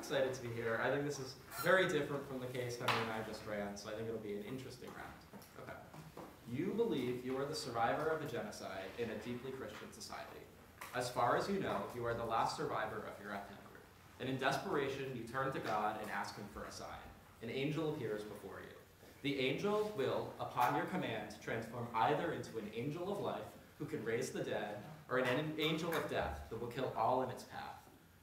excited to be here. I think this is very different from the case Henry and I just ran, so I think it'll be an interesting round. Okay. You believe you are the survivor of a genocide in a deeply Christian society. As far as you know, you are the last survivor of your ethnic group. And in desperation, you turn to God and ask him for a sign. An angel appears before you. The angel will, upon your command, transform either into an angel of life who can raise the dead, or an angel of death that will kill all in its path.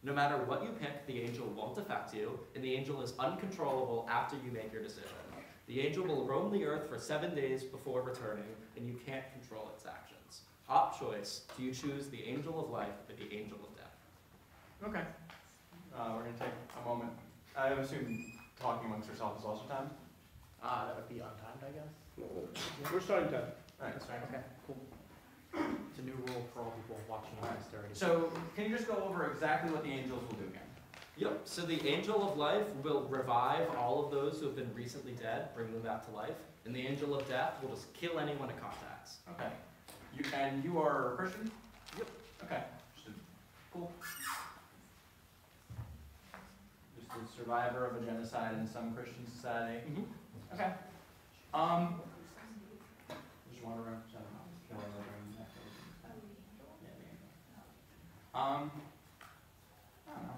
No matter what you pick, the angel won't affect you, and the angel is uncontrollable after you make your decision. The angel will roam the earth for 7 days before returning, and you can't control its actions. Op choice, do you choose the angel of life or the angel of death? Okay. We're going to take a moment. I assume talking amongst yourselves is also time? That would be untimed, I guess. We're starting time. All right. Okay, cool. It's a new rule for all people watching on posterity. So, can you just go over exactly what the angels will do again? Yep, so the angel of life will revive all of those who have been recently dead, bring them back to life, and the angel of death will just kill anyone it contacts. Okay. And you are a Christian? Yep. Okay. Cool. Just a survivor of a genocide in some Christian society. Mm-hmm. Okay. Just want to represent killing everyone. I don't know.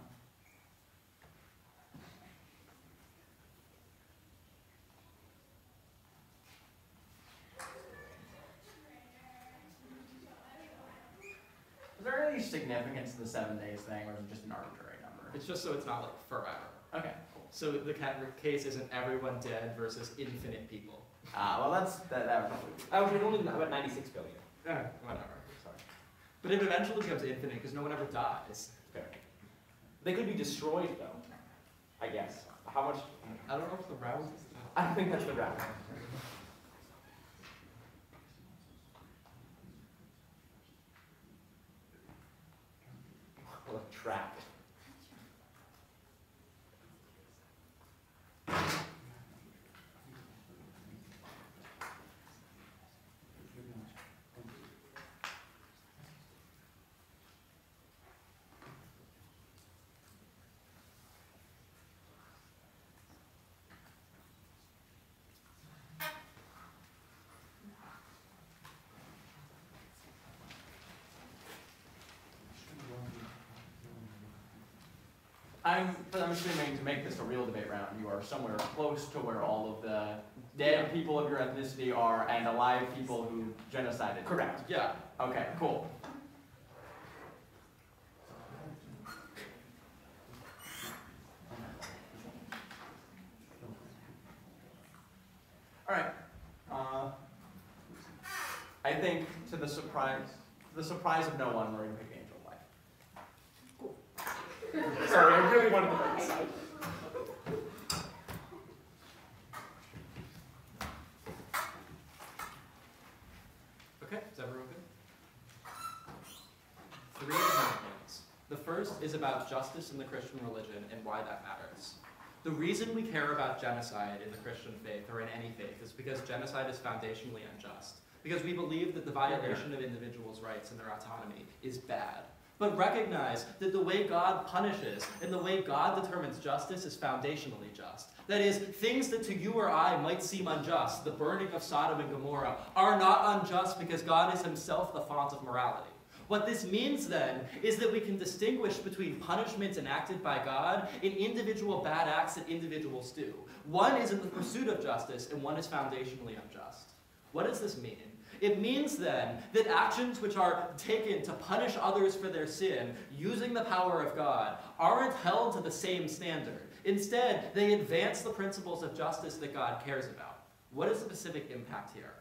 Is there any significance to the 7 days thing, or is it just an arbitrary number? It's just so it's not like forever. Okay, cool. So the case isn't everyone dead versus infinite people. Well, that would probably be. I was only about 96 billion. Whatever. Sorry. But it eventually becomes infinite because no one ever dies. Fair. They could be destroyed, though, I guess. How much? I don't know if the round is that. I don't think that's the route. What a trap. I'm assuming to make this a real debate round, you are somewhere close to where all of the dead people of your ethnicity are and alive people who genocided. Correct. Yeah. Okay, cool. All right. I think to the surprise of no one, we're going to pick the angel of life. Sorry, I really wanted the right side. Okay, is everyone good? 3 different points. The first is about justice in the Christian religion and why that matters. The reason we care about genocide in the Christian faith, or in any faith, is because genocide is foundationally unjust. Because we believe that the violation of individuals' rights and their autonomy is bad. But recognize that the way God punishes and the way God determines justice is foundationally just. That is, things that to you or I might seem unjust, the burning of Sodom and Gomorrah, are not unjust because God is himself the font of morality. What this means then is that we can distinguish between punishments enacted by God and individual bad acts that individuals do. One is in the pursuit of justice and one is foundationally unjust. What does this mean? It means then that actions which are taken to punish others for their sin using the power of God aren't held to the same standard. Instead, they advance the principles of justice that God cares about. What is the specific impact here?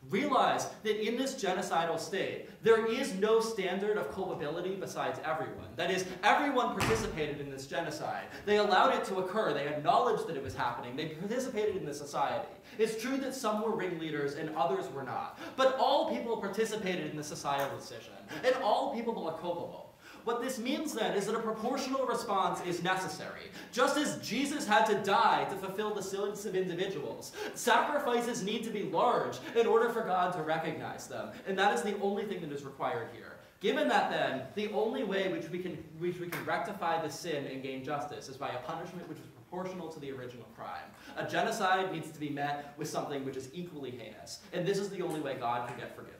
Realize that in this genocidal state, there is no standard of culpability besides everyone. That is, everyone participated in this genocide. They allowed it to occur. They acknowledged that it was happening. They participated in the society. It's true that some were ringleaders and others were not. But all people participated in the societal decision, and all people are culpable. What this means then is that a proportional response is necessary. Just as Jesus had to die to fulfill the sins of individuals, sacrifices need to be large in order for God to recognize them, and that is the only thing that is required here. Given that then, the only way which we can rectify the sin and gain justice is by a punishment which is proportional to the original crime. A genocide needs to be met with something which is equally heinous, and this is the only way God can get forgiveness.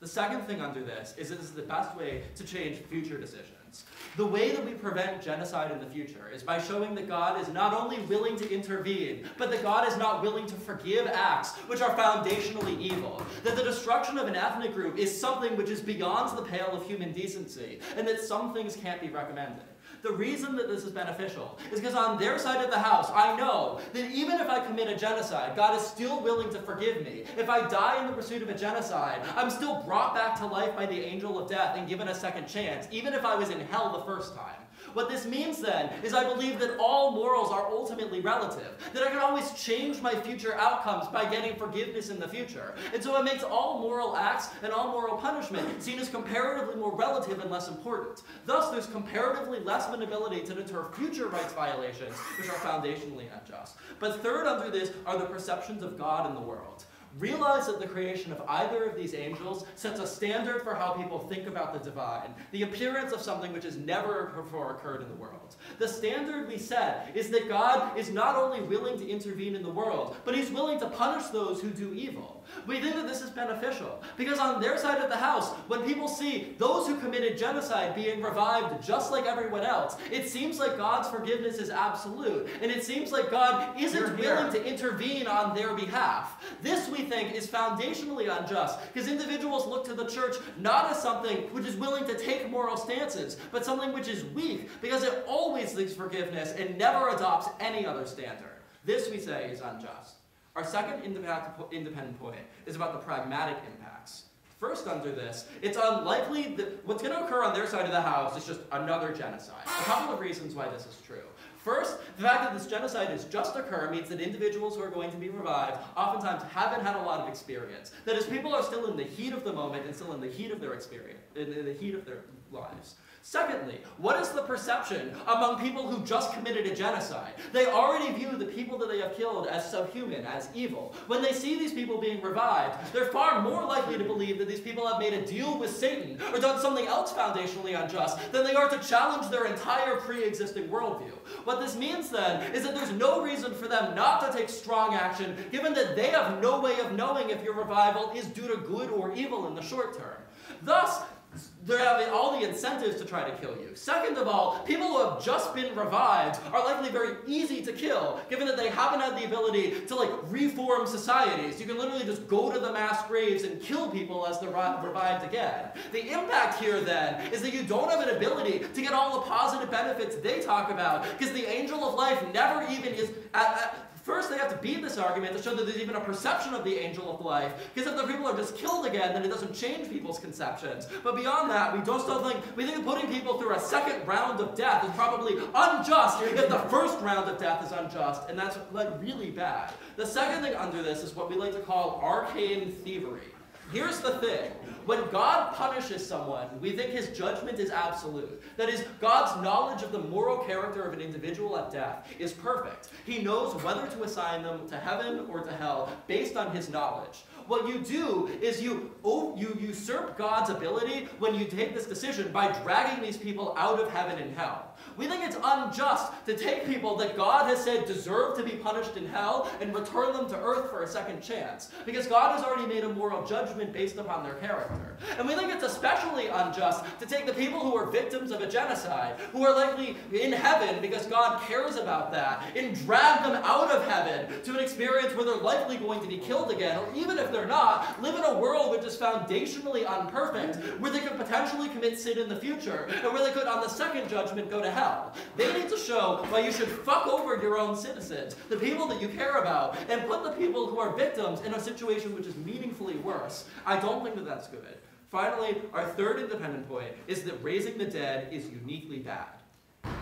The second thing under this is that this is the best way to change future decisions. The way that we prevent genocide in the future is by showing that God is not only willing to intervene, but that God is not willing to forgive acts which are foundationally evil. That the destruction of an ethnic group is something which is beyond the pale of human decency, and that some things can't be recommended. The reason that this is beneficial is because on their side of the house, I know that even if I commit a genocide, God is still willing to forgive me. If I die in the pursuit of a genocide, I'm still brought back to life by the angel of death and given a second chance, even if I was in hell the first time. What this means then is I believe that all morals are ultimately relative, that I can always change my future outcomes by getting forgiveness in the future. And so it makes all moral acts and all moral punishment seen as comparatively more relative and less important. Thus, there's comparatively less of an ability to deter future rights violations, which are foundationally unjust. But third under this are the perceptions of God in the world. Realize that the creation of either of these angels sets a standard for how people think about the divine, the appearance of something which has never before occurred in the world. The standard we set is that God is not only willing to intervene in the world, but he's willing to punish those who do evil. We think that this is beneficial, because on their side of the house, when people see those who committed genocide being revived just like everyone else, it seems like God's forgiveness is absolute, and it seems like God isn't willing to intervene on their behalf. This, we think, is foundationally unjust, because individuals look to the church not as something which is willing to take moral stances, but something which is weak, because it always seeks forgiveness and never adopts any other standard. This, we say, is unjust. Our second independent point is about the pragmatic impacts. First under this, it's unlikely that what's going to occur on their side of the house is just another genocide. A couple of reasons why this is true. First, the fact that this genocide has just occurred means that individuals who are going to be revived oftentimes haven't had a lot of experience. That is, people are still in the heat of the moment and still in the heat of their experience, in the heat of their lives. Secondly, what is the perception among people who just committed a genocide? They already view the people that they have killed as subhuman, as evil. When they see these people being revived, they're far more likely to believe that these people have made a deal with Satan or done something else foundationally unjust than they are to challenge their entire pre-existing worldview. What this means then is that there's no reason for them not to take strong action, given that they have no way of knowing if your revival is due to good or evil in the short term. Thus, they're having all the incentives to try to kill you. Second of all, people who have just been revived are likely very easy to kill, given that they haven't had the ability to reform societies. You can literally just go to the mass graves and kill people as they're revived again. The impact here then is that you don't have an ability to get all the positive benefits they talk about, because the angel of life never even is First, they have to beat this argument to show that there's even a perception of the angel of life, because if the people are just killed again, then it doesn't change people's conceptions. But beyond that, we think putting people through a second round of death is probably unjust if the first round of death is unjust, and that's really bad. The second thing under this is what we like to call arcane thievery. Here's the thing. When God punishes someone, we think his judgment is absolute. That is, God's knowledge of the moral character of an individual at death is perfect. He knows whether to assign them to heaven or to hell based on his knowledge. What you do is you usurp God's ability when you take this decision by dragging these people out of heaven and hell. We think it's unjust to take people that God has said deserve to be punished in hell and return them to earth for a second chance, because God has already made a moral judgment based upon their character. And we think it's especially unjust to take the people who are victims of a genocide, who are likely in heaven because God cares about that, and drag them out of heaven to an experience where they're likely going to be killed again, or even if they're not, live in a world which is foundationally unperfect, where they could potentially commit sin in the future, and where they could, on the second judgment, go to hell. They need to show why you should fuck over your own citizens, the people that you care about, and put the people who are victims in a situation which is meaningfully worse. I don't think that that's good. Finally, our third independent point is that raising the dead is uniquely bad.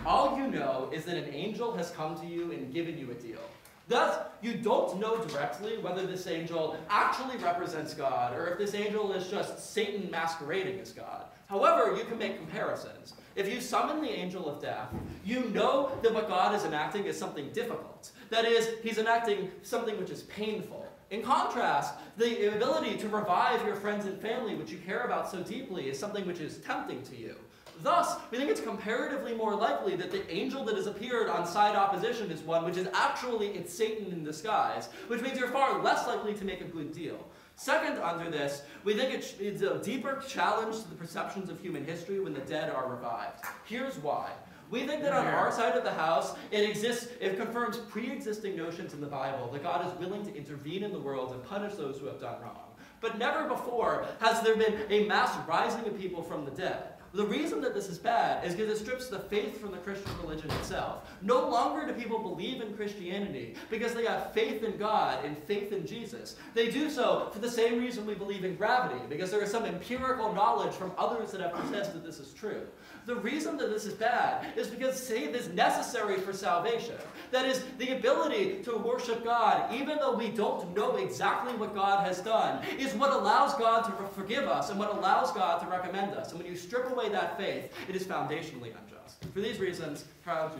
All you know is that an angel has come to you and given you a deal. Thus, you don't know directly whether this angel actually represents God, or if this angel is just Satan masquerading as God. However, you can make comparisons. If you summon the angel of death, you know that what God is enacting is something difficult. That is, he's enacting something which is painful. In contrast, the ability to revive your friends and family, which you care about so deeply, is something which is tempting to you. Thus, we think it's comparatively more likely that the angel that has appeared on side opposition is one which is actually it's Satan in disguise, which means you're far less likely to make a good deal. Second, under this, we think it's a deeper challenge to the perceptions of human history when the dead are revived. Here's why. We think that on our side of the house, it confirms pre-existing notions in the Bible that God is willing to intervene in the world and punish those who have done wrong. But never before has there been a mass rising of people from the dead. The reason that this is bad is because it strips the faith from the Christian religion itself. No longer do people believe in Christianity because they have faith in God and faith in Jesus. They do so for the same reason we believe in gravity, because there is some empirical knowledge from others that have attested that this is true. The reason that this is bad is because faith is necessary for salvation. That is, the ability to worship God, even though we don't know exactly what God has done, is what allows God to forgive us and what allows God to recommend us. And when you strip away that faith, it is foundationally unjust. For these reasons, proud to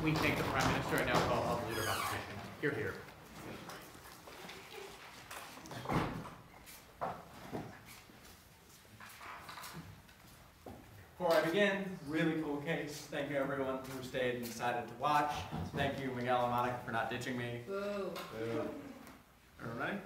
we thank the Prime Minister and now call up the Leader of Opposition. Hear, hear. Before I begin, really cool case. Thank you everyone who stayed and decided to watch. Thank you Miguel and Monica for not ditching me. Boo. Boo. Everybody?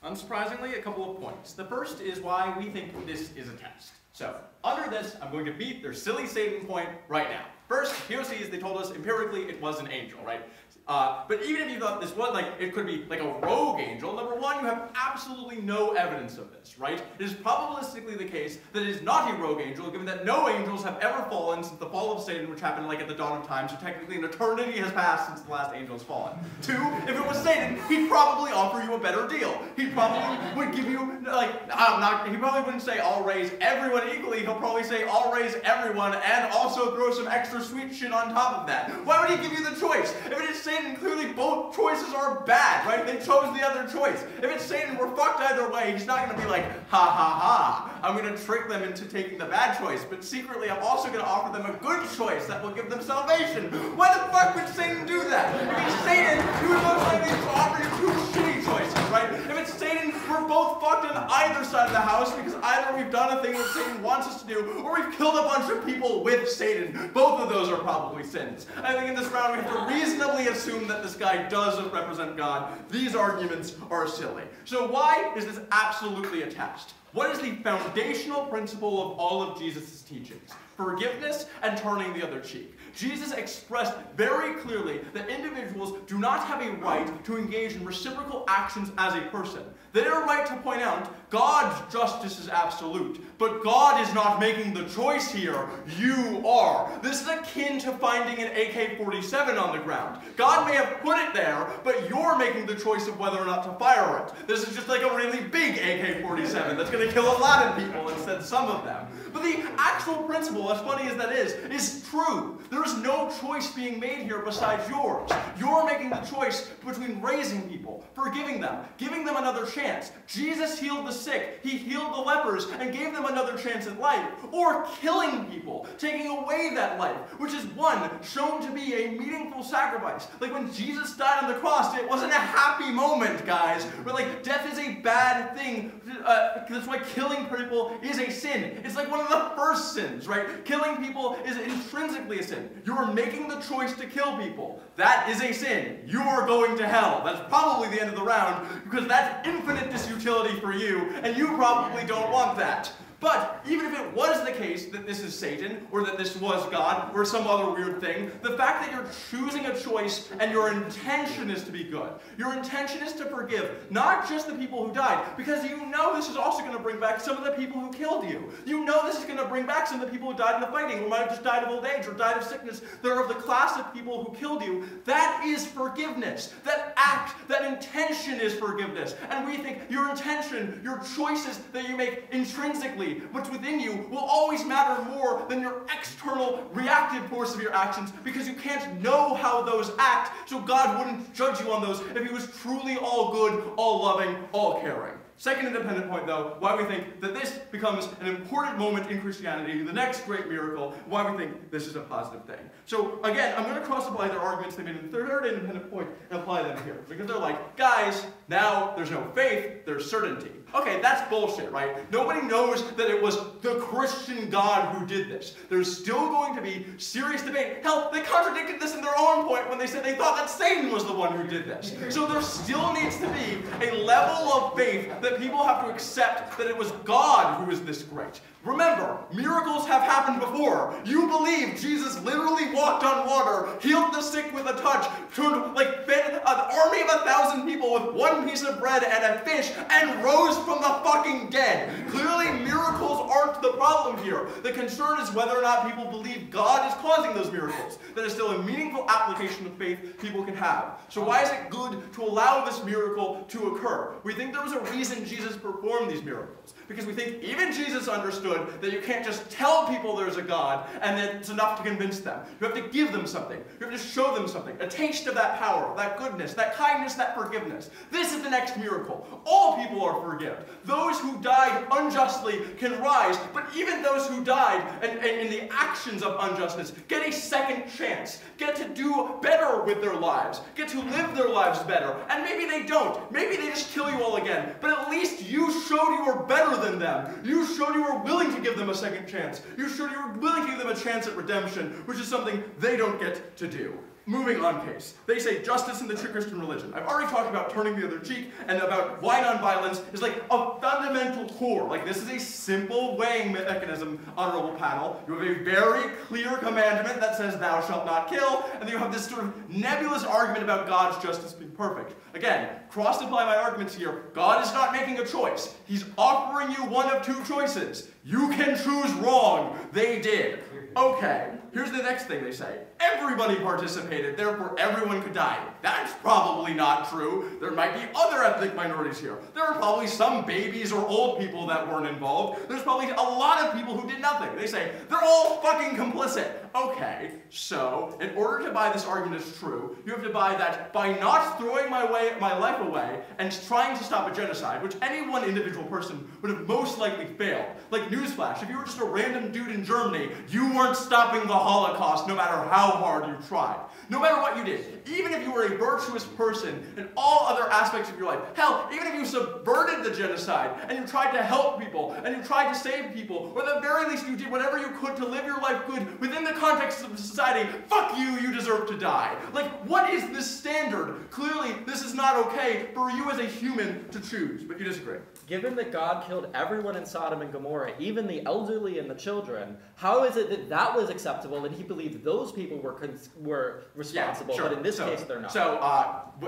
Unsurprisingly, a couple of points. The first is why we think this is a test. So, under this, I'm going to beat their silly Satan point right now. First, POCs, they told us empirically it was an angel, right? But even if you thought this was it could be like a rogue angel, number one, you have absolutely no evidence of this, right? It is probabilistically the case that it is not a rogue angel, given that no angels have ever fallen since the fall of Satan, which happened at the dawn of time, so technically an eternity has passed since the last angel has fallen. Two, if it was Satan, he'd probably offer you a better deal. He probably would give you, he probably wouldn't say, I'll raise everyone equally, he'll probably say, I'll raise everyone, and also throw some extra sweet shit on top of that. Why would he give you the choice? If it is Satan, clearly both choices are bad, right? They chose the other choice. If it's Satan, we're fucked either way. He's not going to be like, ha ha ha, I'm going to trick them into taking the bad choice, but secretly I'm also going to offer them a good choice that will give them salvation. Why the fuck would Satan do that? If he's Satan, he would most likely offer you two shitty choices, right? If it's Satan, we're both fucked on either side of the house because either we've done a thing that Satan wants us to do, or we've killed a bunch of people with Satan. Both of those are probably sins. I think in this round we have to reasonably assume that this guy does represent God. These arguments are silly. So why is this absolutely a test? What is the foundational principle of all of Jesus' teachings? Forgiveness and turning the other cheek. Jesus expressed very clearly that individuals do not have a right to engage in reciprocal actions as a person. They are right to point out God's justice is absolute, but God is not making the choice here. You are. This is akin to finding an AK-47 on the ground. God may have put it there, but you're making the choice of whether or not to fire it. This is just like a really big AK-47 that's going to kill a lot of people instead of some of them. But the actual principle, as funny as that is true. There is no choice being made here besides yours. You're making the choice between raising people, forgiving them, giving them another chance. Jesus healed the sick, he healed the lepers, and gave them another chance at life. Or killing people, taking away that life, which is one, shown to be a meaningful sacrifice. Like when Jesus died on the cross, it wasn't a happy moment, guys. But death is a bad thing. That's why killing people is a sin. It's like one of the first sins, right? Killing people is intrinsically a sin. You are making the choice to kill people. That is a sin. You are going to hell. That's probably the end of the round, because that's infinite disutility for you, and you probably don't want that. But even if it was the case that this is Satan, or that this was God, or some other weird thing, the fact that you're choosing a choice and your intention is to be good, your intention is to forgive, not just the people who died, because you know this is also going to bring back some of the people who killed you. You know this is going to bring back some of the people who died in the fighting, who might have just died of old age or died of sickness, that are of the class of people who killed you. That is forgiveness. That act, that intention is forgiveness. And we think your intention, your choices that you make intrinsically, what's within you, will always matter more than your external reactive force of your actions, because you can't know how those act, so God wouldn't judge you on those if he was truly all good, all loving, all caring. Second independent point, though, why we think that this becomes an important moment in Christianity, the next great miracle, why we think this is a positive thing. So again, I'm going to cross-apply their arguments they made in the third independent point and apply them here. Because they're like, guys, now there's no faith, there's certainty. Okay, that's bullshit, right? Nobody knows that it was the Christian God who did this. There's still going to be serious debate. Hell, they contradicted this in their own point when they said they thought that Satan was the one who did this. So there still needs to be a level of faith that people have to accept that it was God who is this great. Remember, miracles have happened before. You believe Jesus literally walked on water, healed the sick with a touch, fed an army of 1,000 people with one piece of bread and a fish, and rose from the fucking dead. Clearly, miracles aren't the problem here. The concern is whether or not people believe God is causing those miracles. That is still a meaningful application of faith people can have. So why is it good to allow this miracle to occur? We think there was a reason Jesus performed these miracles. Because we think even Jesus understood that you can't just tell people there's a God and that it's enough to convince them. You have to give them something. You have to show them something. A taste of that power, that goodness, that kindness, that forgiveness. This is the next miracle. All people are forgiven. Those who died unjustly can rise, but even those who died and in the actions of injustice get a second chance, get to do better with their lives, get to live their lives better. And maybe they don't. Maybe they just kill you all again. But at least you showed you were better than them. You showed you were willing to give them a second chance. You showed you were willing to give them a chance at redemption, which is something they don't get to do. Moving on case. They say justice in the true Christian religion. I've already talked about turning the other cheek and about why nonviolence is like a fundamental core. Like this is a simple weighing mechanism, honorable panel. You have a very clear commandment that says thou shalt not kill, and then you have this sort of nebulous argument about God's justice being perfect. Again, cross-apply my arguments here. God is not making a choice. He's offering you one of two choices. You can choose wrong. They did. Okay, here's the next thing they say. Everybody participated, therefore everyone could die. That's probably not true. There might be other ethnic minorities here. There are probably some babies or old people that weren't involved. There's probably a lot of people who did nothing. They say, they're all fucking complicit. Okay, so in order to buy this argument as true, you have to buy that by not throwing my life away and trying to stop a genocide, which any one individual person would have most likely failed. Like newsflash, if you were just a random dude in Germany, you weren't stopping the Holocaust no matter how hard you tried. No matter what you did, even if you were a virtuous person in all other aspects of your life, hell, even if you subverted the genocide and you tried to help people and you tried to save people, or at the very least you did whatever you could to live your life good within the context of society, fuck you, you deserve to die. Like, what is this standard? Clearly, this is not okay for you as a human to choose, but you disagree. Given that God killed everyone in Sodom and Gomorrah, even the elderly and the children, how is it that that was acceptable and he believed those people were responsible, but in this case they're not? So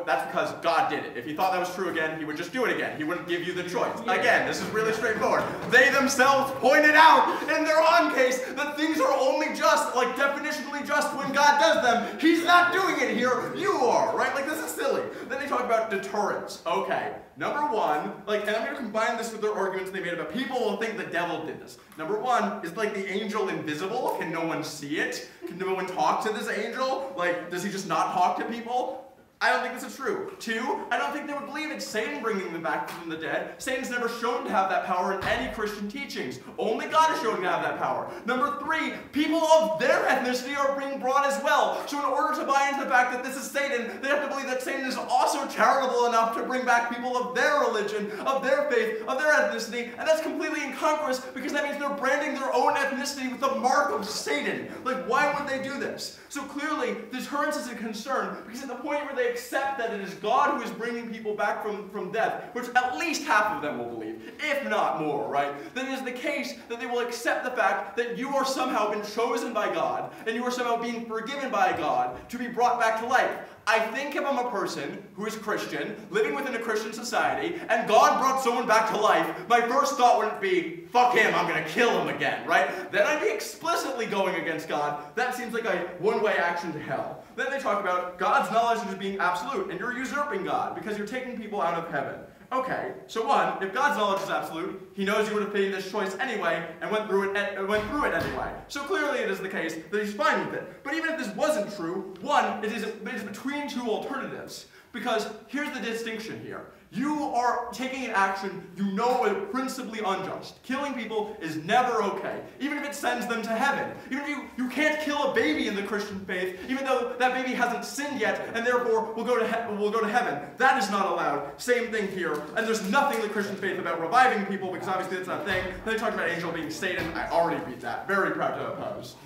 that's because God did it. If he thought that was true again, he would just do it again. He wouldn't give you the choice. Again, this is really straightforward. They themselves pointed out in their own case that things are only just, like definitionally just when God does them. He's not doing it here. You are, right? Like, this is silly. Then they talk about deterrence. Okay. Number one, and I'm going to combine this with their arguments they made about people will think the devil did this. Number one, is like the angel invisible? Can no one see it? Can no one talk to this angel? Like, does he just not talk to people? I don't think this is true. Two, I don't think they would believe it's Satan bringing them back from the dead. Satan's never shown to have that power in any Christian teachings. Only God is shown to have that power. Number three, people of their ethnicity are being brought as well. So in order to buy into the fact that this is Satan, they have to believe that Satan is also charitable enough to bring back people of their religion, of their faith, of their ethnicity, and that's completely incongruous because that means they're branding their own ethnicity with the mark of Satan. Like, why would they do this? So clearly, deterrence is a concern because at the point where they accept that it is God who is bringing people back from death, which at least half of them will believe, if not more, right? Then it is the case that they will accept the fact that you are somehow been chosen by God, and you are somehow being forgiven by God to be brought back to life. I think if I'm a person who is Christian, living within a Christian society, and God brought someone back to life, my first thought wouldn't be, fuck him, I'm going to kill him again, right? Then I'd be explicitly going against God. That seems like a one-way action to hell. Then they talk about God's knowledge is being absolute, and you're usurping God because you're taking people out of heaven. Okay, so one, if God's knowledge is absolute, he knows you would have made this choice anyway and went through it anyway. So clearly it is the case that he's fine with it. But even if this wasn't true, one, it is between two alternatives. Because here's the distinction here. You are taking an action you know is principally unjust. Killing people is never okay, even if it sends them to heaven. Even if you can't kill a baby in the Christian faith, even though that baby hasn't sinned yet, and therefore will go to heaven. That is not allowed. Same thing here. And there's nothing in the Christian faith about reviving people, because obviously that's not a thing. Then they talked about angel being Satan. I already beat that. Very proud to oppose.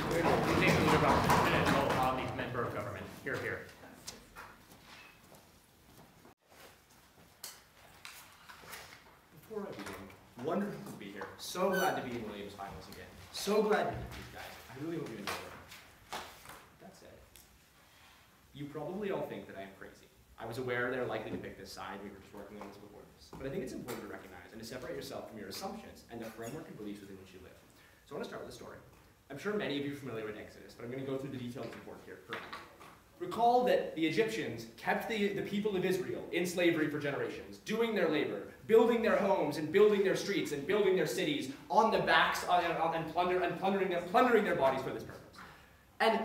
We take the leader about 2 minutes on the member of government. Here, here. Before I begin, wonderful to be here. So glad to be in Williams finals again. So glad to meet these guys. I really hope you enjoy it. That said, you probably all think that I am crazy. I was aware they're likely to pick this side. We were just working on this before this. But I think it's important to recognize and to separate yourself from your assumptions and the framework and beliefs within which you live. So I want to start with a story. I'm sure many of you are familiar with Exodus, but I'm going to go through the details that's important here. Recall that the Egyptians kept the people of Israel in slavery for generations, doing their labor, building their homes and building their streets and building their cities on the backs and plundering their bodies for this purpose. And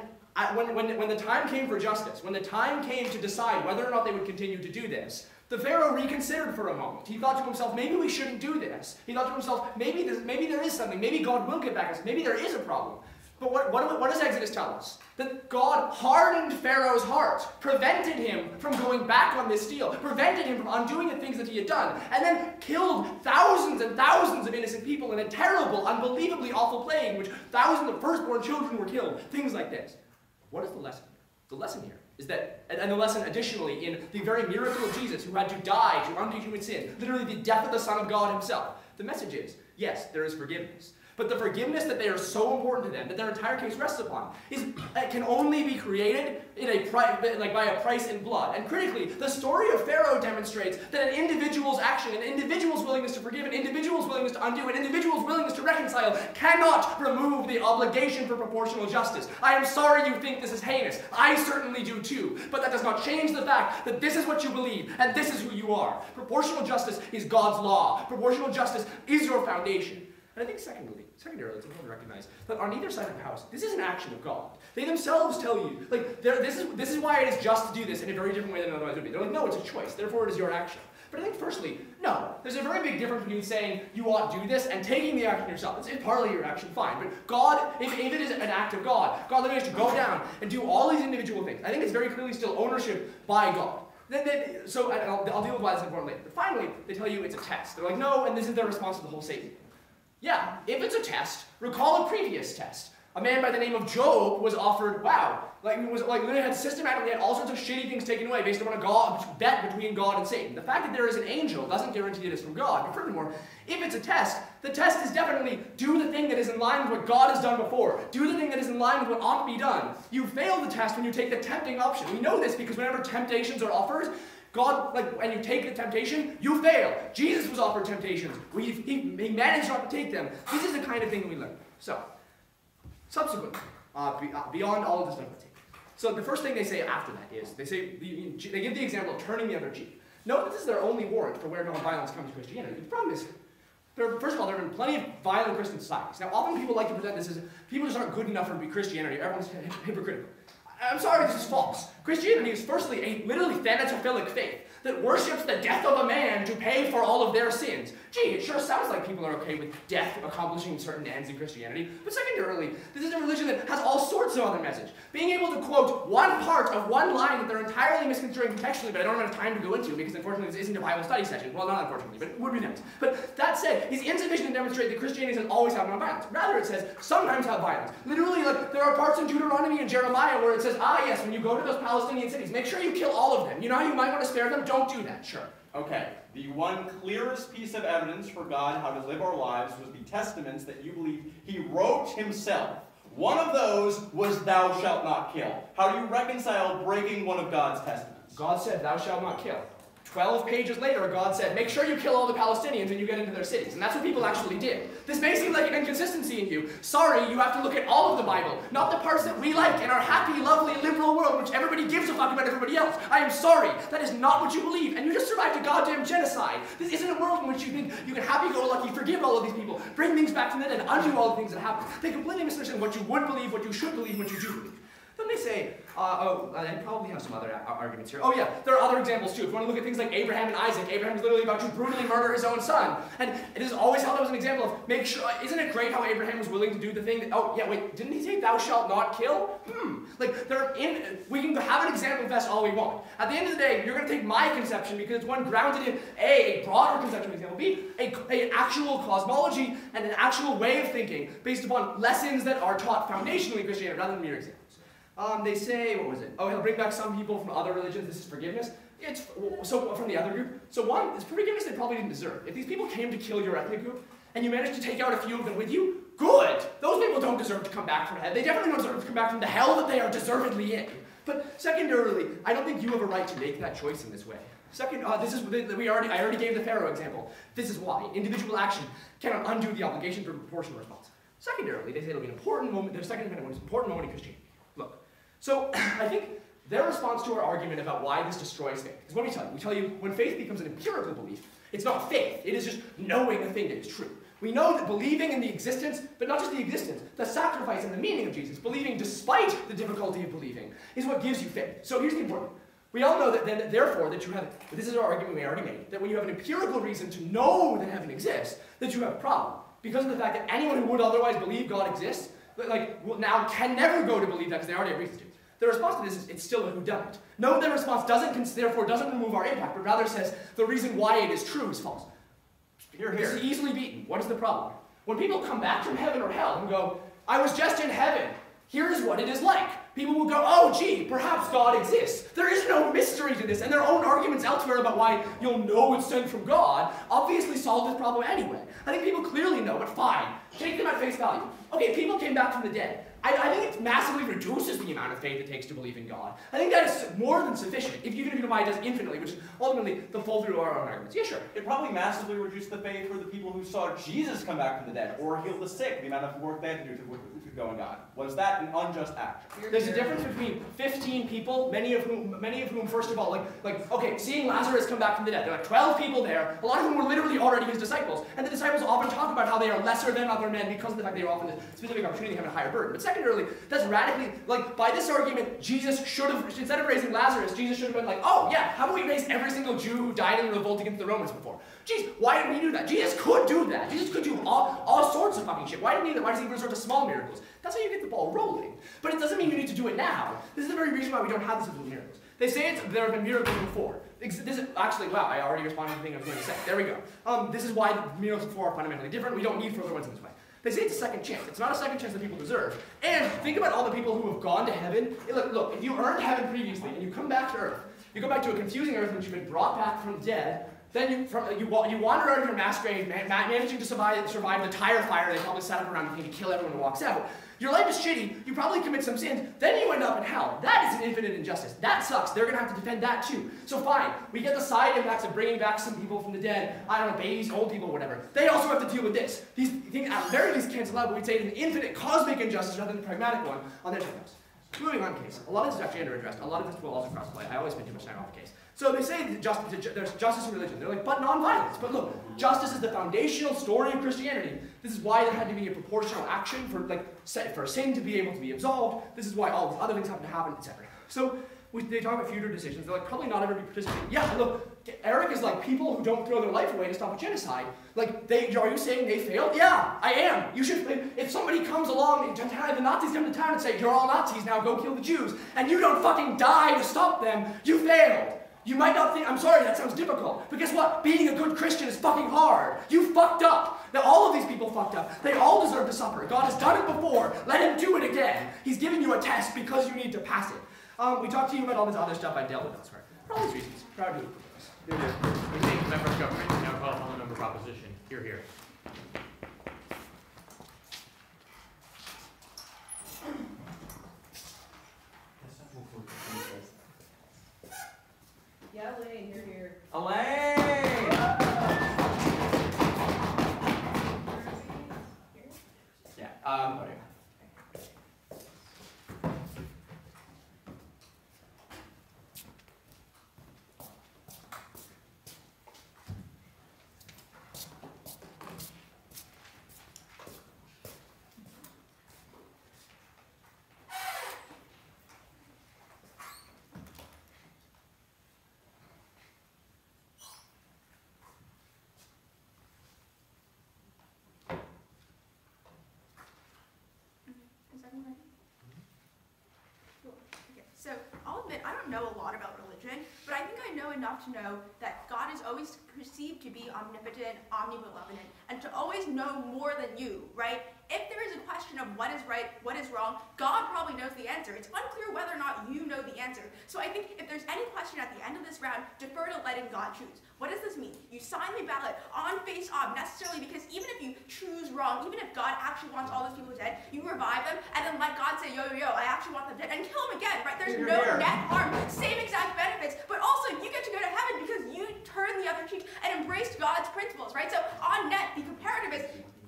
when the time came for justice, when the time came to decide whether or not they would continue to do this, the Pharaoh reconsidered for a moment. He thought to himself, maybe we shouldn't do this. He thought to himself, maybe there is something. Maybe God will get back at us. Maybe there is a problem. But what does Exodus tell us? That God hardened Pharaoh's heart, prevented him from going back on this deal, prevented him from undoing the things that he had done, and then killed thousands and thousands of innocent people in a terrible, unbelievably awful plague in which thousands of firstborn children were killed, things like this. What is the lesson here? The lesson here is that, and the lesson additionally in the very miracle of Jesus who had to die to undo human sin, literally the death of the Son of God himself. The message is, yes, there is forgiveness. But the forgiveness that they are so important to them, that their entire case rests upon, can only be created by a price in blood. And critically, the story of Pharaoh demonstrates that an individual's action, an individual's willingness to forgive, an individual's willingness to undo, an individual's willingness to reconcile cannot remove the obligation for proportional justice. I am sorry you think this is heinous. I certainly do too. But that does not change the fact that this is what you believe, and this is who you are. Proportional justice is God's law. Proportional justice is your foundation. And I think secondarily, it's important to recognize that on either side of the house, this is an action of God. They themselves tell you, this is why it is just to do this in a very different way than it otherwise would be. They're like, no, it's a choice, therefore it is your action. But I think firstly, no, there's a very big difference between saying you ought to do this and taking the action yourself. It's partly your action, fine. But God, if it is an act of God literally has to go down and do all these individual things. I think it's very clearly still ownership by God. So I'll deal with why that's important later. But finally, they tell you it's a test. They're like, no, and this is their response to the whole Satan. Yeah, if it's a test, recall a previous test. A man by the name of Job was offered, literally had all sorts of shitty things taken away based on a bet between God and Satan. The fact that there is an angel doesn't guarantee it is from God. But furthermore, if it's a test, the test is definitely do the thing that is in line with what God has done before. Do the thing that is in line with what ought to be done. You fail the test when you take the tempting option. We know this because whenever temptations are offered, and you take the temptation, you fail. Jesus was offered temptations. He managed not to take them. This is the kind of thing that we learn. So, subsequently, beyond all of this stuff, so the first thing they say after that is, they give the example of turning the other cheek. Note that this is their only warrant for where nonviolence comes to Christianity. The problem is, first of all, there have been plenty of violent Christian societies. Now, often people like to present this as people just aren't good enough for Christianity. Everyone's hypocritical. I'm sorry, this is false. Christianity is firstly a literally thanatophilic faith that worships the death of a man to pay for all of their sins. Gee, it sure sounds like people are okay with death accomplishing certain ends in Christianity. But secondarily, this is a religion that has all sorts of other message. Being able to quote one part of one line that they're entirely misconstruing contextually, but I don't have enough time to go into because unfortunately this isn't a Bible study session. Well, not unfortunately, but it would be nice. But that said, is insufficient to demonstrate that Christianity has always had nonviolence. Rather, it says sometimes have violence. Literally, there are parts in Deuteronomy and Jeremiah where it says, yes, when you go to those Palestinian cities, make sure you kill all of them. You know how you might want to spare them? Don't do that. Sure. Okay, the one clearest piece of evidence for God how to live our lives was the testaments that you believe he wrote himself. One of those was thou shalt not kill. How do you reconcile breaking one of God's testaments? God said thou shalt not kill. 12 pages later, God said, make sure you kill all the Palestinians when you get into their cities. And that's what people actually did. This may seem like an inconsistency in you. Sorry, you have to look at all of the Bible, not the parts that we like in our happy, lovely, liberal world, which everybody gives a fuck about everybody else. I am sorry. That is not what you believe. And you just survived a goddamn genocide. This isn't a world in which you think you can happy-go-lucky forgive all of these people, bring things back from the dead, and undo all the things that happened. They completely misunderstand what you would believe, what you should believe, what you do believe. Then they say, I probably have some other arguments here. Oh yeah, there are other examples too. If you want to look at things like Abraham and Isaac, Abraham is literally about to brutally murder his own son. And it is always held up as an example of, make sure, isn't it great how Abraham was willing to do the thing that, oh yeah, wait, didn't he say thou shalt not kill? Like, we can have an example fest all we want. At the end of the day, you're going to take my conception because it's one grounded in A, a broader conception of example, B, an actual cosmology and an actual way of thinking based upon lessons that are taught foundationally in Christianity rather than mere examples. They say, what was it? Oh, he'll bring back some people from other religions. This is forgiveness. So from the other group. So one, it's forgiveness they probably didn't deserve. If these people came to kill your ethnic group, and you managed to take out a few of them with you, good! Those people don't deserve to come back from hell. They definitely don't deserve to come back from the hell that they are deservedly in. But secondarily, I don't think you have a right to make that choice in this way. Second, I already gave the Pharaoh example. This is why. Individual action cannot undo the obligation for proportional response. Secondarily, they say it'll be an important moment, their second amendment is an important moment in Christianity. Look, so I think their response to our argument about why this destroys faith is what we tell you. We tell you when faith becomes an empirical belief, it's not faith, it is just knowing a thing that is true. We know that believing in the existence, but not just the existence, the sacrifice and the meaning of Jesus, believing despite the difficulty of believing, is what gives you faith. So here's the important. We all know that then, therefore, that you have, this is our argument we already made, that when you have an empirical reason to know that heaven exists, that you have a problem. Because of the fact that anyone who would otherwise believe God exists, now can never go to believe that because they already have reason to. The response to this is, it's still a whodunit. No, the response therefore doesn't remove our impact, but rather says the reason why it is true is false. This is easily beaten. What is the problem? When people come back from heaven or hell and go, I was just in heaven, here's what it is like. People will go, oh gee, perhaps God exists. There is no mystery to this, and their own arguments elsewhere about why you'll know it's sent from God obviously solve this problem anyway. I think people clearly know, but fine. Take them at face value. Okay, people came back from the dead. I think it massively reduces the amount of faith it takes to believe in God. I think that is more than sufficient, even if you divide it infinitely, which is ultimately the full through our own arguments. Yeah, sure. It probably massively reduced the faith for the people who saw Jesus come back from the dead, or heal the sick, the amount of work they had to do to go in God. Was that an unjust act? There's a difference between 15 people, many of whom, first of all, okay, seeing Lazarus come back from the dead, there are 12 people there, a lot of whom were literally already his disciples, and the disciples often talk about how they are lesser than other men because of the fact they are often a specific opportunity to have a higher burden. But secondarily, that's radically, by this argument, Jesus should have, instead of raising Lazarus, Jesus should have been like, oh yeah, how about we raise every single Jew who died in the revolt against the Romans before? Jeez, why didn't we do that? Jesus could do that. Jesus could do all sorts of fucking shit. Why didn't he do that? Why does he resort to small miracles? That's how you get the ball rolling. But it doesn't mean you need to do it now. This is the very reason why we don't have this with miracles. They say there have been miracles before. This is actually, wow, I already responded to the thing I was going to say. There we go. This is why miracles before are fundamentally different. We don't need further ones in this way. They say it's a second chance. It's not a second chance that people deserve. And think about all the people who have gone to heaven. Look, if you earned heaven previously and you come back to earth, you go back to a confusing earth in which you've been brought back from the dead, then you wander out of your mass grave, managing to survive the tire fire they probably set up around you to kill everyone who walks out. Your life is shitty, you probably commit some sins, then you end up in hell. That is an infinite injustice. That sucks. They're going to have to defend that too. So fine, we get the side impacts of bringing back some people from the dead, I don't know, babies, old people, whatever. They also have to deal with this. These things at the very least cancel out, but we'd say it's an infinite cosmic injustice rather than a pragmatic one on their terms. Moving on case. A lot of this is actually under-addressed. A lot of this will also cross-play. I always spend too much time off the case. So they say there's justice in religion. They're like, but non-violence. But look, justice is the foundational story of Christianity. This is why there had to be a proportional action for sin to be able to be absolved. This is why all these other things have to happen, etc. So they talk about future decisions. They're like, probably not everybody participating. Yeah, look, Eric is like people who don't throw their life away to stop a genocide. Like, are you saying they failed? Yeah, I am. You should. If somebody comes along, the Nazis come to town and say, you're all Nazis, now go kill the Jews, and you don't fucking die to stop them, you failed. You might not think, I'm sorry, that sounds difficult. But guess what? Being a good Christian is fucking hard. You fucked up. Now, all of these people fucked up. They all deserve to suffer. God has done it before. Let him do it again. He's giving you a test because you need to pass it. We talked to you about all this other stuff I dealt with elsewhere. For all these reasons. Proud of you. We thank the member of government. Now call upon the member proposition. Hear, hear. Yeah, Elaine, you're here. Elaine! Yeah, okay. don't know a lot about religion, but I think I know enough to know that God is always perceived to be omnipotent, omnibenevolent, and to always know more than you, right? If there is a question of what is right, what is wrong, God probably knows the answer. It's unclear whether or not you know the answer. So I think if there's any question at the end of this round, defer to letting God choose. What does this mean? You sign the ballot on face off, necessarily because even if you choose wrong, even if God actually wants all those people dead, you revive them and then let God say, yo, I actually want them dead, and kill them again, right? There's no net harm, same exact benefits, but also you get to go to heaven because you turned the other cheek and embraced God's principles, right? So on net, the comparative is,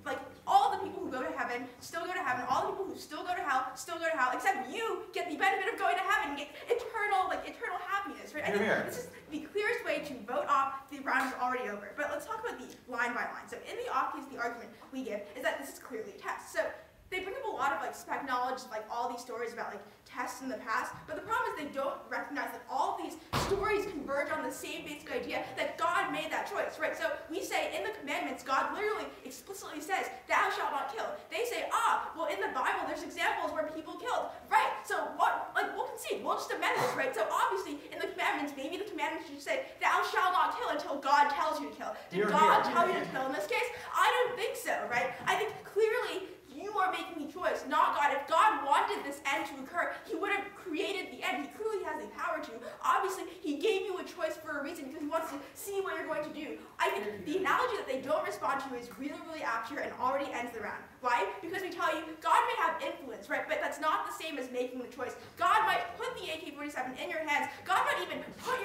like, all the people who go to heaven still go to heaven, all the people who still go to hell still go to hell, except you get the benefit of going to heaven and get eternal happiness, right? I think this is the clearest way to vote off. The round is already over. But let's talk about the line by line. So in the off case, the argument we give is that this is clearly a test. So they bring up a lot of like spec knowledge, like all these stories about like tests in the past, but the problem is they don't recognize that all of these stories converge on the same basic idea that God made that choice, right? So we say in the commandments, God literally explicitly says, thou shalt not kill. They say, well in the Bible there's examples where people killed, right? So what, like we'll concede, we'll just amend this, right? So obviously in the commandments, maybe the commandments should say, thou shalt not kill until God tells you to kill. Did God tell you to kill in this case? I don't think so, right? I think clearly you are making the choice, not God. If God wanted this end to occur, he would have created the end. He clearly has the power to. Obviously, he gave you a choice for a reason because he wants to see what you're going to do. I think the analogy that they don't respond to is really, really accurate and already ends the round. Why? Because we tell you, God may have influence, right? But that's not the same as making the choice. God might put the AK-47 in your hands. God might even put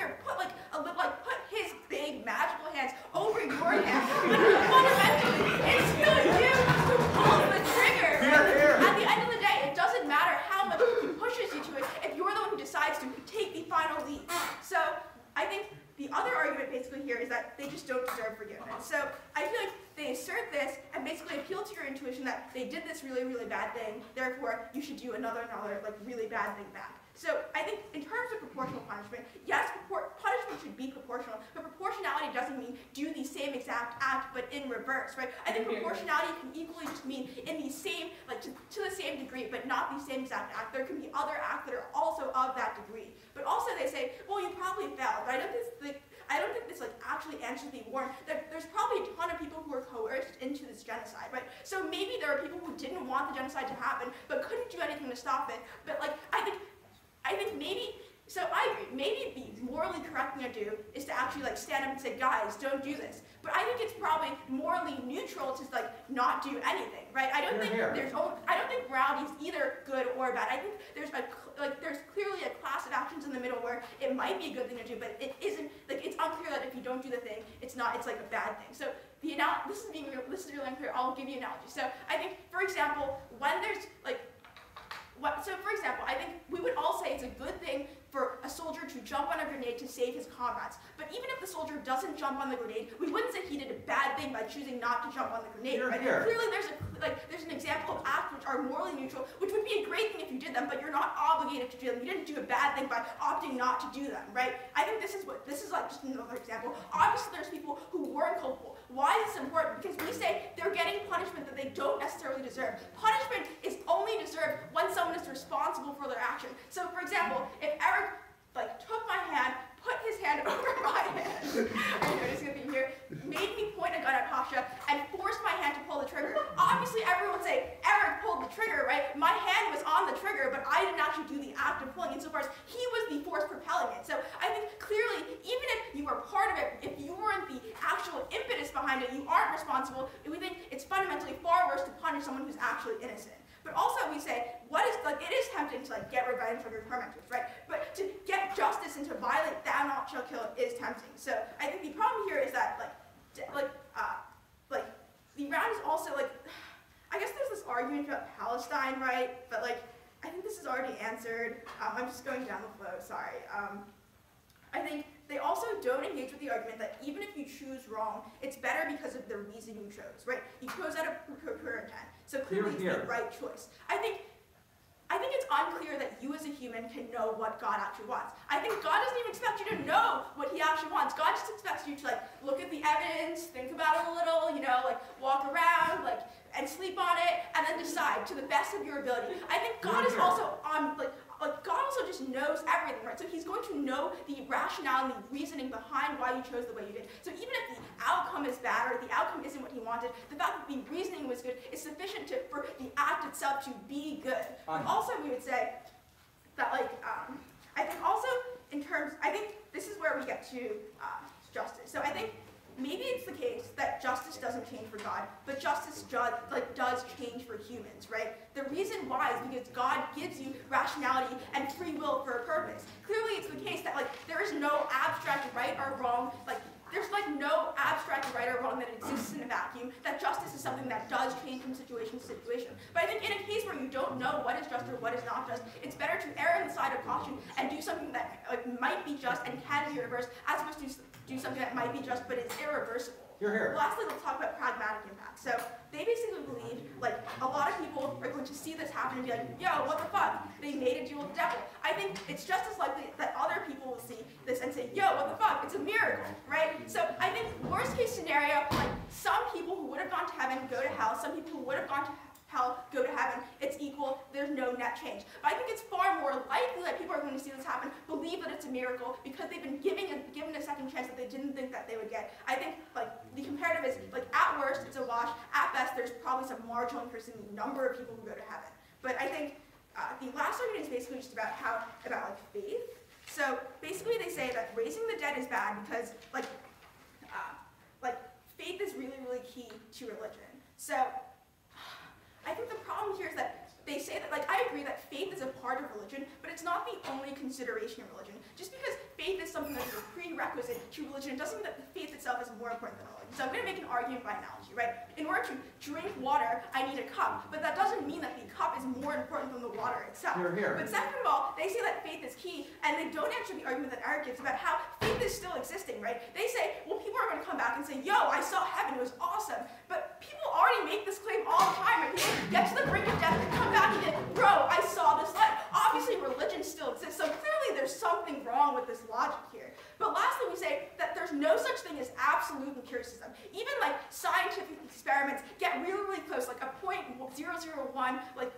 his big magical hands over your hands. But fundamentally, it's still you who pulls the trigger. At the end of the day, it doesn't matter how much he pushes you to it if you're the one who decides to take the final lead. So I think the other argument basically here is that they just don't deserve forgiveness. So I feel like they assert this and basically appeal to your intuition that they did this really, really bad thing, therefore you should do another like really bad thing back. So I think in terms of proportional punishment, yes, punishment should be proportional, but proportionality doesn't mean do the same exact act but in reverse, right? I think proportionality can equally just mean in the same, like to the same degree, but not the same exact act. There can be other acts that are also of that degree. But also they say, well, you probably failed, but I don't think this like actually answers the warrant. There's probably a ton of people who were coerced into this genocide, right? So maybe there are people who didn't want the genocide to happen, but couldn't do anything to stop it. But like I think maybe, so I agree, maybe the morally correct thing to do is to actually like stand up and say, guys, don't do this. But I think it's probably morally neutral to like not do anything, right? I don't think morality is either good or bad. I think there's clearly a class of actions in the middle where it might be a good thing to do, but it isn't, like it's unclear that if you don't do the thing, it's like a bad thing. So this is really unclear. I'll give you an analogy. So I think, for example, when there's for example, I think we would all say it's a good thing for a soldier to jump on a grenade to save his comrades. But even if the soldier doesn't jump on the grenade, we wouldn't say he did a bad thing by choosing not to jump on the grenade, right? Clearly there's an example of acts which are morally neutral, which would be a great thing if you did them, but you're not obligated to do them. You didn't do a bad thing by opting not to do them, right? I think this is like just another example. Obviously there's people who weren't culpable. Why is this important? Because we say they're getting punishment that they don't necessarily deserve. Punishment is only deserved when someone is responsible for their action. So for example, if Eric took my hand, put his hand over my hand, are you noticing it here? Made me point a gun at Pasha and forced my hand to pull the trigger. Obviously everyone would say, Eric pulled the trigger, right? My hand was on the trigger, but I didn't actually do the act of pulling insofar as he was the force propelling it. So I think clearly, even if you were part of it, if you weren't the actual impetus behind it, you aren't responsible. We think it's fundamentally far worse to punish someone who's actually innocent. But also we say, it is tempting to get revenge from your tormentors, right? But to get justice and to violate thou not shall kill is tempting. So I think the problem here is that the round is also I guess there's this argument about Palestine, right? But I think this is already answered. I'm just going down the flow, sorry. I think they also don't engage with the argument that even if you choose wrong, it's better because of the reason you chose, right? You chose out of pure intent. So clearly it's the right choice. I think it's unclear that you as a human can know what God actually wants. I think God doesn't even expect you to know what he actually wants. God just expects you to look at the evidence, think about it a little, walk around, and sleep on it, and then decide to the best of your ability. I think God is also like God also just knows everything, right? So he's going to know the rationale and the reasoning behind why you chose the way you did. So even if the outcome is bad or the outcome isn't what he wanted, the fact that the reasoning was good is sufficient for the act itself to be good. But also we would say that like, I think also in terms, I think this is where we get to justice. So I think maybe it's the case that justice doesn't change for God, but justice does change for humans, right? The reason why is because God gives you rationality and free will for a purpose. Clearly it's the case that like there is no abstract right or wrong, like there's like no abstract right or wrong that exists in a vacuum, that justice is something that does change from situation to situation. But I think in a case where you don't know what is just or what is not just, it's better to err on the side of caution and do something that like might be just and can be reversed, as opposed to do something that might be just but is irreversible. Here. Lastly, let's talk about pragmatic impact. So they basically believe, like, a lot of people are going to see this happen and be like, yo, what the fuck? They made a deal with the devil. I think it's just as likely that other people will see this and say, yo, what the fuck? It's a miracle, right? So I think worst case scenario, like, some people who would have gone to heaven go to hell, some people who would have gone to hell go to heaven, it's equal, there's no net change. But I think it's far more likely that people are going to see this happen, believe that it's a miracle, because they've been given a second chance that they didn't think that they would get. I think, like, the comparative is, like, at worst, it's a wash. At best, there's probably some marginal increase in the number of people who go to heaven. But I think the last argument is basically just about like, faith. So basically they say that raising the dead is bad because, like, faith is really, really key to religion. So I think the problem here is that they say that, like, I agree that faith is a part of religion, but it's not the only consideration of religion. Just because faith is something that is a prerequisite to religion, it doesn't mean that the faith itself is more important than religion. So I'm going to make an argument by analogy, right? In order to drink water, I need a cup, but that doesn't mean that the cup is more important than the water itself. Here. But second of all, they say that faith is key, and they don't answer the argument that Eric gives about how faith is still existing, right? They say, well, people are going to come back and say, yo, I saw heaven, it was awesome. But people already make this claim all the time, right? People get to the brink of death and come back and get, bro, I saw this light. Obviously, religion still exists, so clearly there's something wrong with this logic here. But lastly, we say that there's no such thing as absolute empiricism. Even like scientific experiments get really, really close, like a 0.001 like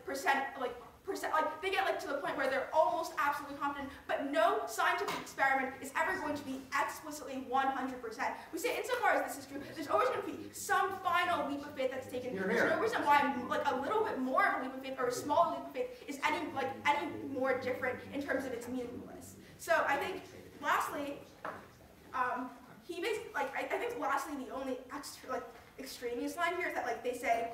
they get like to the point where they're almost absolutely confident, but no scientific experiment is ever going to be explicitly 100%. We say insofar as this is true, there's always going to be some final leap of faith that's taken. There's no reason why like a little bit more of a leap of faith or a small leap of faith is any more different in terms of its meaningfulness. So I think lastly, he basically I think lastly the only extraneous line here is that like they say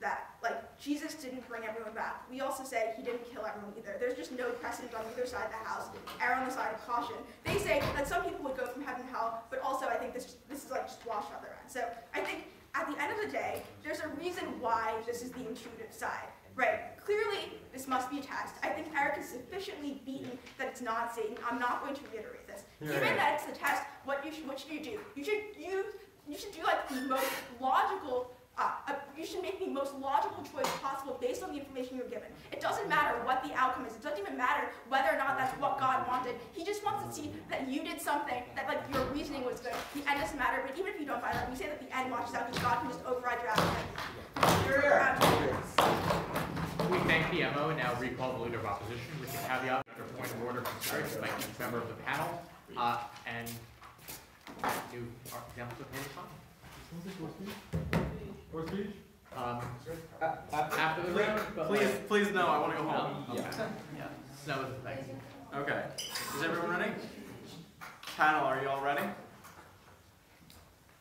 that like Jesus didn't bring everyone back. We also say he didn't kill everyone either. There's just no precedent on either side of the house. Err on the side of caution. They say that some people would go from heaven to hell, but also I think this is like just washed out their end. So I think at the end of the day, there's a reason why this is the intuitive side. Right, clearly this must be a test. I think Eric is sufficiently beaten that it's not Satan. I'm not going to reiterate this. Given that it's a test, what should you do? You should do like the most logical. You should make the most logical choice possible based on the information you're given. It doesn't matter what the outcome is. It doesn't even matter whether or not that's what God wanted. He just wants to see that you did something, that like your reasoning was good. The end doesn't matter, but even if you don't find out, we say that the end washes out because God can just override your outcome. We thank the MO and now recall the leader of opposition with the caveat after point of order concerns by each member of the panel. And do our examples of hand time. Or speech? After the round, but Please no, I want to go home. yeah. Snow is the thing. Okay. Is everyone ready? Panel, are you all ready?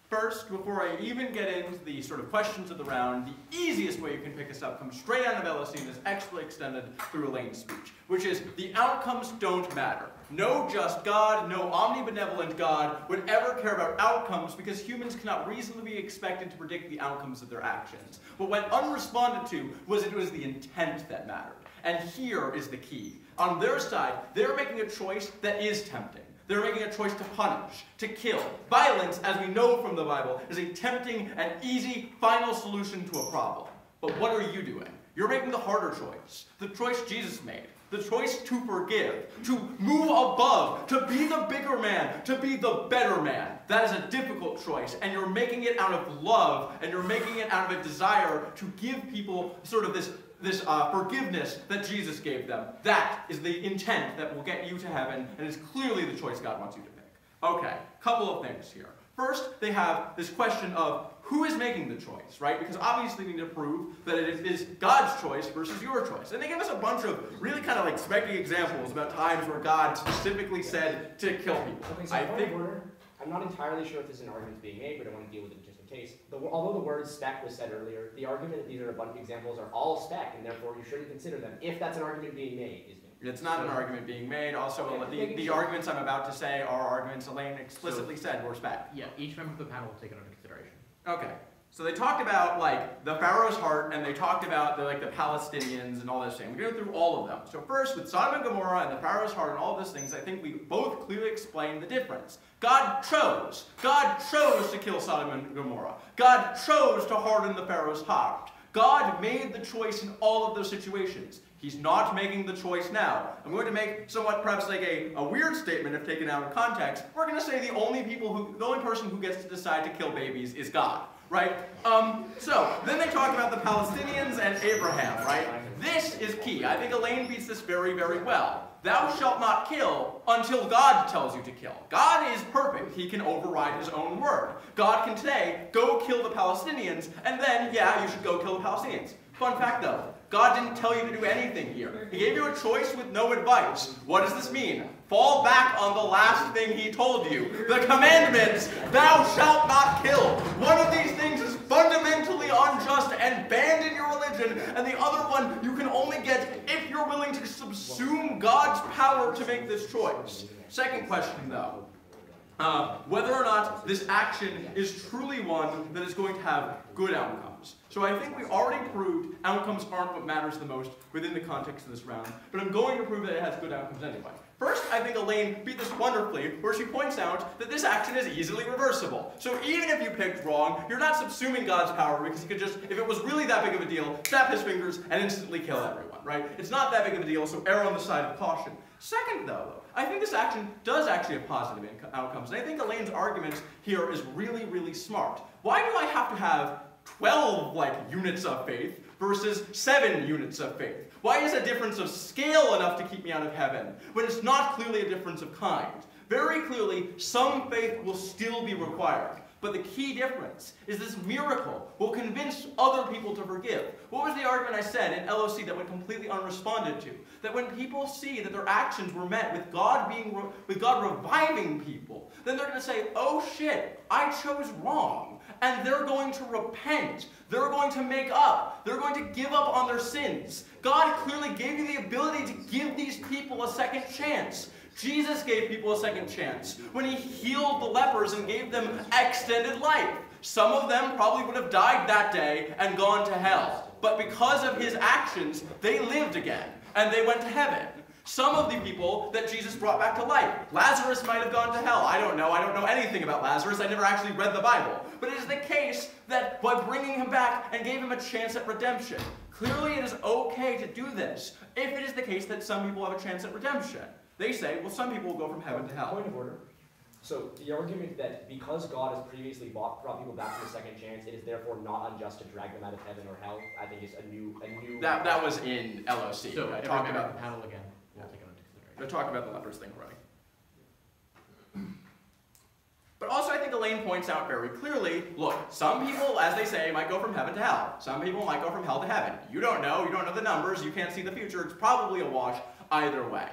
First, before I even get into the sort of questions of the round, the easiest way you can pick this up comes straight out of LSE and is expertly extended through Elaine's speech, which is the outcomes don't matter. No just God, no omnibenevolent God would ever care about outcomes because humans cannot reasonably be expected to predict the outcomes of their actions. What went unresponded to was it was the intent that mattered. And here is the key. On their side, they're making a choice that is tempting. They're making a choice to punish, to kill. Violence, as we know from the Bible, is a tempting and easy final solution to a problem. But what are you doing? You're making the harder choice, the choice Jesus made, the choice to forgive, to move above, to be the bigger man, to be the better man. That is a difficult choice, and you're making it out of love, and you're making it out of a desire to give people sort of this this forgiveness that Jesus gave them. That is the intent that will get you to heaven, and is clearly the choice God wants you to make. Okay, couple of things here. First, they have this question of who is making the choice, right? Because obviously we need to prove that it is God's choice versus your choice. And they give us a bunch of really kind of like spiky examples about times where God specifically said to kill people. Okay, so I'm not entirely sure if this is an argument being made, but I want to deal with it just in case. Although the word spec was said earlier, the argument that these are a bunch of examples are all spec, and therefore you shouldn't consider them if that's an argument being made. It's not an argument being made. Also, the arguments I'm about to say are arguments Elaine explicitly said were spec. Yeah, each member of the panel will take it under consideration. Okay. So they talked about like the Pharaoh's heart, and they talked about the Palestinians and all this thing. We're going through all of them. So first, with Sodom and Gomorrah and the Pharaoh's heart and all of those things, I think we both clearly explain the difference. God chose to kill Sodom and Gomorrah. God chose to harden the Pharaoh's heart. God made the choice in all of those situations. He's not making the choice now. I'm going to make somewhat perhaps like a weird statement if taken out of context. We're going to say the only person who gets to decide to kill babies is God, right? So then they talk about the Palestinians and Abraham, right? This is key. I think Elaine beats this very, very well. Thou shalt not kill until God tells you to kill. God is perfect. He can override his own word. God can say, go kill the Palestinians, and then, yeah, you should go kill the Palestinians. Fun fact though, God didn't tell you to do anything here. He gave you a choice with no advice. What does this mean? Fall back on the last thing he told you. The commandments, thou shalt not kill. One of these things is fundamentally unjust and banned in your religion, and the other one you can only get if you're willing to subsume God's power to make this choice. Second question though. Whether or not this action is truly one that is going to have good outcomes. So I think we already proved outcomes aren't what matters the most within the context of this round, but I'm going to prove that it has good outcomes anyway. First, I think Elaine beat this wonderfully, where she points out that this action is easily reversible. So even if you picked wrong, you're not subsuming God's power, because he could just, if it was really that big of a deal, snap his fingers and instantly kill everyone, right? It's not that big of a deal, so err on the side of caution. Second, though, I think this action does actually have positive outcomes, and I think Elaine's argument here is really, really smart. Why do I have to have 12 units of faith versus 7 units of faith? Why is a difference of scale enough to keep me out of heaven when it's not clearly a difference of kind? Very clearly, some faith will still be required. But the key difference is this miracle will convince other people to forgive. What was the argument I said in LOC that went completely unresponded to? That when people see that their actions were met with God reviving people, then they're going to say, oh shit, I chose wrong. And they're going to repent. They're going to make up. They're going to give up on their sins. God clearly gave you the ability to give these people a second chance. Jesus gave people a second chance when he healed the lepers and gave them extended life. Some of them probably would have died that day and gone to hell. But because of his actions, they lived again and they went to heaven. Some of the people that Jesus brought back to life, Lazarus might have gone to hell. I don't know anything about Lazarus. I never actually read the Bible. But it is the case that by bringing him back and gave him a chance at redemption, clearly it is okay to do this if it is the case that some people have a chance at redemption. They say, well, some people will go from heaven to hell. Point of order. So the argument that because God has previously brought people back from a second chance, it is therefore not unjust to drag them out of heaven or hell, I think is a new. That was in LOC. So I talk about the panel again. We'll take it into consideration. I talked about the lepers thing already. But also I think Elaine points out very clearly, look, some people, as they say, might go from heaven to hell. Some people might go from hell to heaven. You don't know the numbers, you can't see the future, it's probably a wash either way.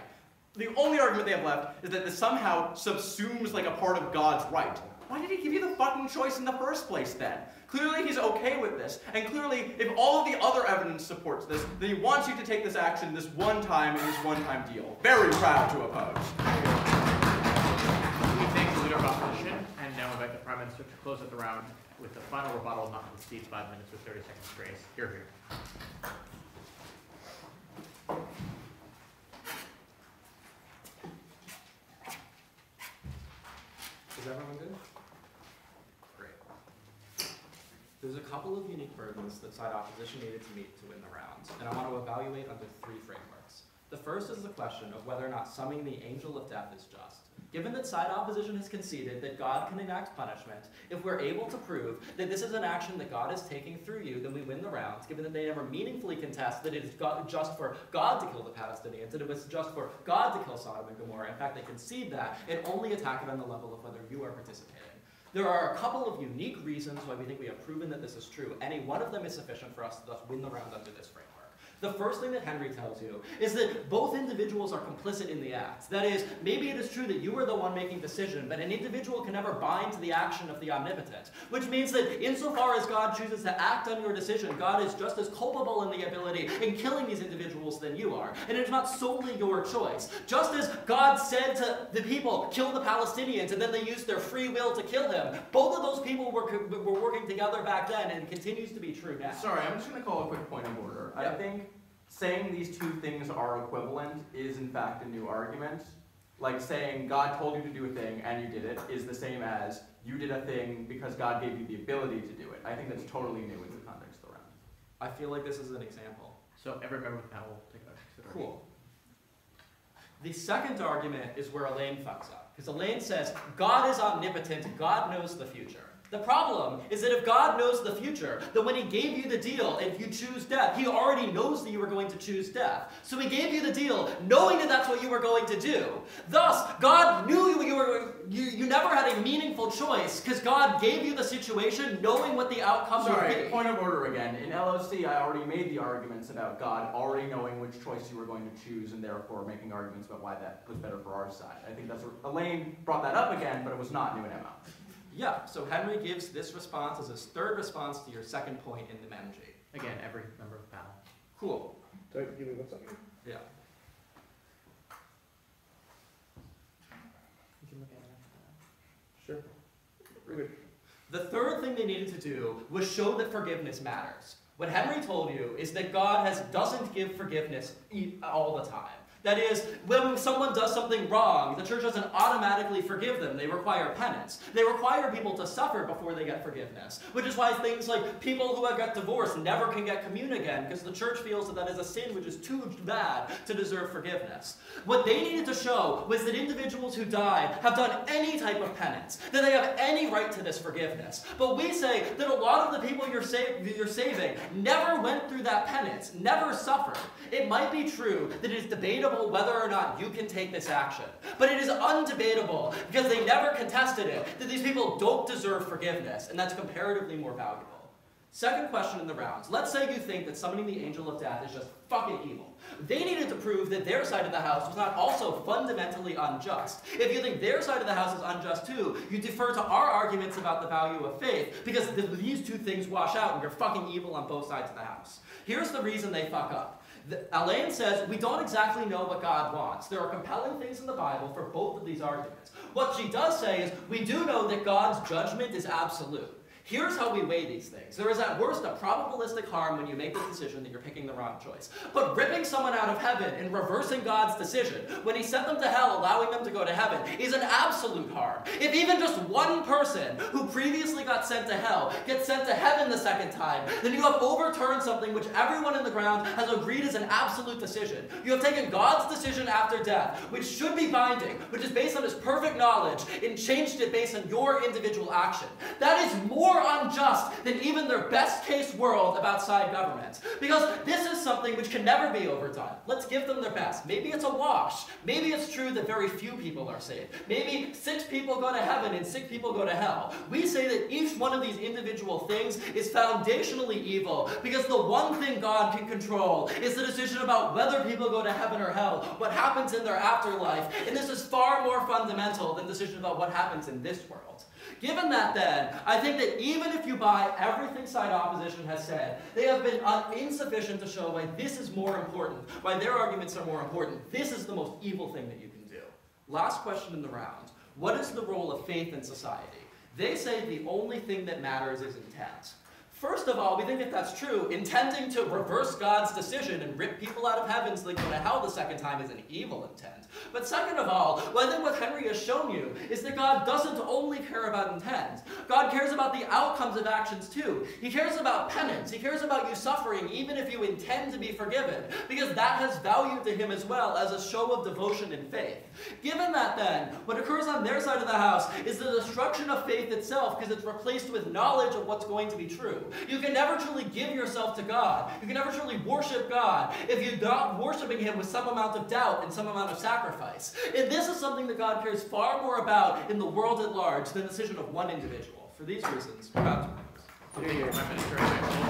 The only argument they have left is that this somehow subsumes a part of God's right. Why did he give you the fucking choice in the first place then? Clearly he's okay with this, and clearly if all of the other evidence supports this, then he wants you to take this action this one time in this one-time deal. Very proud to oppose. We thank the leader of opposition, and now invite the Prime Minister to close out the round with the final rebuttal not to exceed 5 minutes with 30 seconds grace. Here. Is everyone good? Great. There's a couple of unique burdens that side opposition needed to meet to win the round, and I want to evaluate under 3 frameworks. The first is the question of whether or not summing the angel of death is just. Given that side opposition has conceded that God can enact punishment, if we're able to prove that this is an action that God is taking through you, then we win the round, given that they never meaningfully contest that it is just for God to kill the Palestinians, that it was just for God to kill Sodom and Gomorrah. In fact, they concede that and only attack it on the level of whether you are participating. There are a couple of unique reasons why we think we have proven that this is true. Any one of them is sufficient for us to thus win the round under this framework. The first thing that Henry tells you is that both individuals are complicit in the act. That is, maybe it is true that you are the one making decision, but an individual can never bind to the action of the omnipotent, which means that insofar as God chooses to act on your decision, God is just as culpable in the ability in killing these individuals than you are. And it's not solely your choice. Just as God said to the people, kill the Palestinians, and then they used their free will to kill him, both of those people were working together back then, and it continues to be true now. Sorry, I'm just going to call a quick point of order. Yeah. I think saying these two things are equivalent is in fact a new argument. Like saying God told you to do a thing and you did it is the same as you did a thing because God gave you the ability to do it. I think that's totally new in the context of the round. I feel like this is an example. So every member of the panel will take a consideration. Cool. The second argument is where Elaine fucks up. Because Elaine says, God is omnipotent, God knows the future. The problem is that if God knows the future, then when he gave you the deal, if you choose death, he already knows that you were going to choose death. So he gave you the deal knowing that that's what you were going to do. Thus, God knew you never had a meaningful choice because God gave you the situation knowing what the outcome would be. Sorry, point of order again. In LOC, I already made the arguments about God already knowing which choice you were going to choose and therefore making arguments about why that was better for our side. I think that's where Elaine brought that up again, but it was not new in MO. Yeah, so Henry gives this response as his third response to your second point in the Memg. Again, every member of the panel. Cool. Sorry, give me 1 second. Yeah. You can look at it. Sure. We're good. The third thing they needed to do was show that forgiveness matters. What Henry told you is that God doesn't give forgiveness all the time. That is, when someone does something wrong, the church doesn't automatically forgive them. They require penance. They require people to suffer before they get forgiveness, which is why things like people who have got divorced never can get commune again, because the church feels that that is a sin which is too bad to deserve forgiveness. What they needed to show was that individuals who died have done any type of penance, that they have any right to this forgiveness. But we say that a lot of the people you're saving never went through that penance, never suffered. It might be true that it is debatable whether or not you can take this action. But it is undebatable, because they never contested it, that these people don't deserve forgiveness, and that's comparatively more valuable. Second question in the rounds. Let's say you think that summoning the angel of death is just fucking evil. They needed to prove that their side of the house was not also fundamentally unjust. If you think their side of the house is unjust too, you defer to our arguments about the value of faith, because these two things wash out and you're fucking evil on both sides of the house. Here's the reason they fuck up. Elaine says, we don't exactly know what God wants. There are compelling things in the Bible for both of these arguments. What she does say is, we do know that God's judgment is absolute. Here's how we weigh these things. There is at worst a probabilistic harm when you make the decision that you're picking the wrong choice. But ripping someone out of heaven and reversing God's decision, when he sent them to hell, allowing them to go to heaven, is an absolute harm. If even just one person who previously got sent to hell gets sent to heaven the second time, then you have overturned something which everyone in the ground has agreed is an absolute decision. You have taken God's decision after death, which should be binding, which is based on his perfect knowledge, and changed it based on your individual action. That is more unjust than even their best case world of outside government. Because this is something which can never be overdone. Let's give them their best. Maybe it's a wash. Maybe it's true that very few people are saved. Maybe 6 people go to heaven and 6 people go to hell. We say that each one of these individual things is foundationally evil, because the one thing God can control is the decision about whether people go to heaven or hell, what happens in their afterlife, and this is far more fundamental than the decision about what happens in this world. Given that then, I think that even if you buy everything side opposition has said, they have been insufficient to show why this is more important, why their arguments are more important. This is the most evil thing that you can do. Last question in the round. What is the role of faith in society? They say the only thing that matters is intent. First of all, we think if that's true, intending to reverse God's decision and rip people out of heaven so they go to hell the second time is an evil intent. But second of all, well, I think what Henry has shown you is that God doesn't only care about intent. God cares about the outcomes of actions too. He cares about penance. He cares about you suffering even if you intend to be forgiven, because that has value to him as well as a show of devotion and faith. Given that then, what occurs on their side of the house is the destruction of faith itself because it's replaced with knowledge of what's going to be true. You can never truly give yourself to God. You can never truly worship God if you're not worshiping him with some amount of doubt and some amount of sacrifice. And this is something that God cares far more about in the world at large than the decision of one individual. For these reasons, we're about to Okay, Prime Minister,